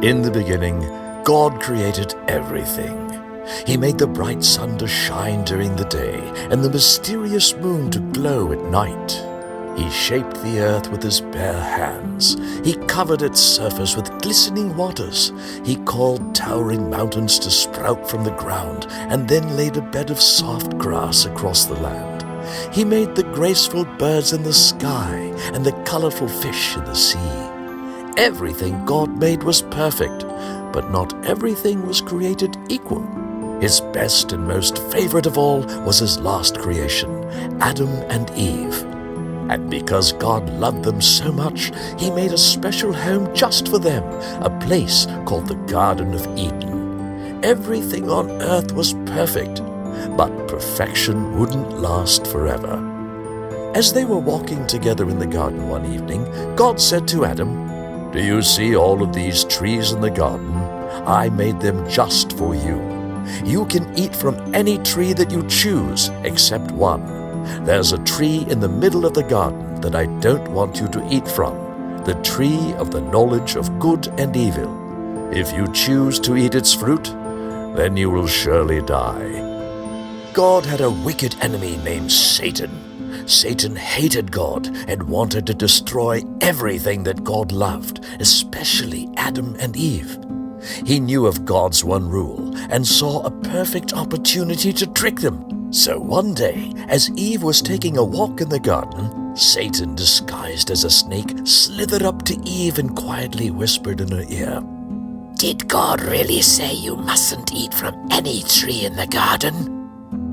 In the beginning, God created everything. He made the bright sun to shine during the day and the mysterious moon to glow at night. He shaped the earth with his bare hands. He covered its surface with glistening waters. He caused towering mountains to sprout from the ground and then laid a bed of soft grass across the land. He made the graceful birds in the sky and the colorful fish in the sea. Everything God made was perfect, but not everything was created equal. His best and most favorite of all was his last creation, Adam and Eve. And because God loved them so much, he made a special home just for them, a place called the Garden of Eden. Everything on earth was perfect, but perfection wouldn't last forever. As they were walking together in the garden one evening, God said to Adam, "Do you see all of these trees in the garden? I made them just for you. You can eat from any tree that you choose except one. There's a tree in the middle of the garden that I don't want you to eat from, the tree of the knowledge of good and evil. If you choose to eat its fruit, then you will surely die." God had a wicked enemy named Satan. Satan hated God and wanted to destroy everything that God loved, especially Adam and Eve. He knew of God's one rule and saw a perfect opportunity to trick them. So one day, as Eve was taking a walk in the garden, Satan, disguised as a snake, slithered up to Eve and quietly whispered in her ear, "Did God really say you mustn't eat from any tree in the garden?"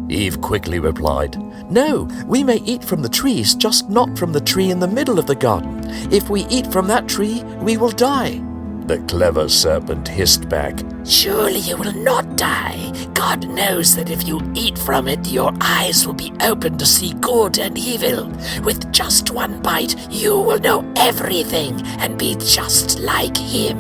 Eve quickly replied, "No, we may eat from the trees, just not from the tree in the middle of the garden. If we eat from that tree, we will die." The clever serpent hissed back, "Surely you will not die. God knows that if you eat from it, your eyes will be open to see good and evil. With just one bite, you will know everything and be just like him."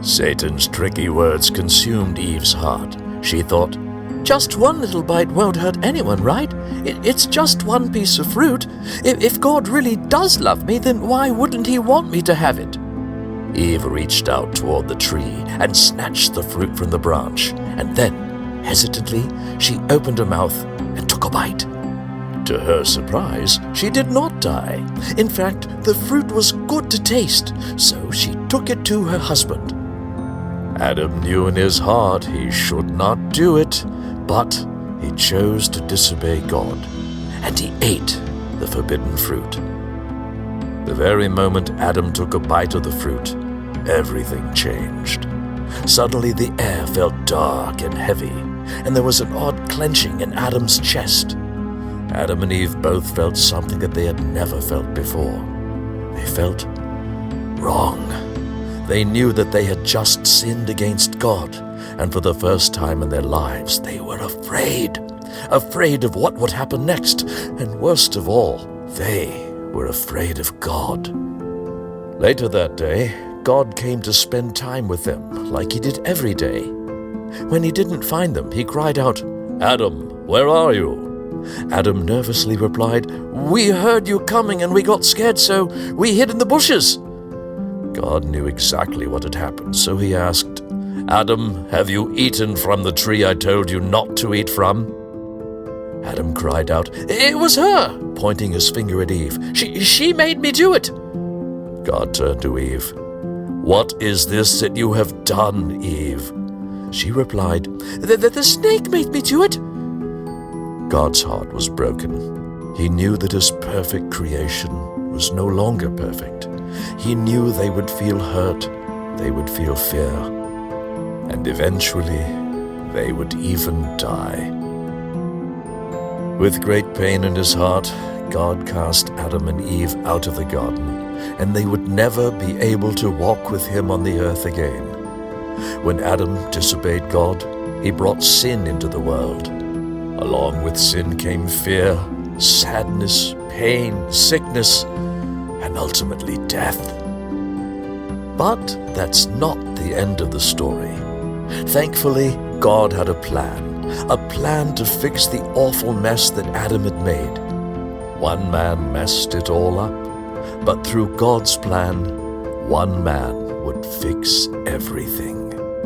Satan's tricky words consumed Eve's heart. She thought, "Just one little bite won't hurt anyone, right? It's just one piece of fruit. If God really does love me, then why wouldn't he want me to have it?" Eve reached out toward the tree and snatched the fruit from the branch, and then, hesitantly, she opened her mouth and took a bite. To her surprise, she did not die. In fact, the fruit was good to taste, so she took it to her husband. Adam knew in his heart he should not do it, but he chose to disobey God, and he ate the forbidden fruit. The very moment Adam took a bite of the fruit, everything changed. Suddenly the air felt dark and heavy, and there was an odd clenching in Adam's chest. Adam and Eve both felt something that they had never felt before. They felt wrong. They knew that they had just sinned against God, and for the first time in their lives, they were afraid. Afraid of what would happen next, and worst of all, they were afraid of God. Later that day, God came to spend time with them, like he did every day. When he didn't find them, he cried out, "Adam, where are you?" Adam nervously replied, "We heard you coming and we got scared, so we hid in the bushes." God knew exactly what had happened, so he asked, "Adam, have you eaten from the tree I told you not to eat from?" Adam cried out, "It was her," pointing his finger at Eve. She made me do it." God turned to Eve. "What is this that you have done, Eve?" She replied, The snake made me do it." God's heart was broken. He knew that his perfect creation was no longer perfect. He knew they would feel hurt, they would feel fear, and eventually they would even die. With great pain in his heart, God cast Adam and Eve out of the garden, and they would never be able to walk with him on the earth again. When Adam disobeyed God, he brought sin into the world. Along with sin came fear, sadness, pain, sickness, and ultimately death. But that's not the end of the story. Thankfully, God had a plan to fix the awful mess that Adam had made. One man messed it all up, but through God's plan, one man would fix everything. everything.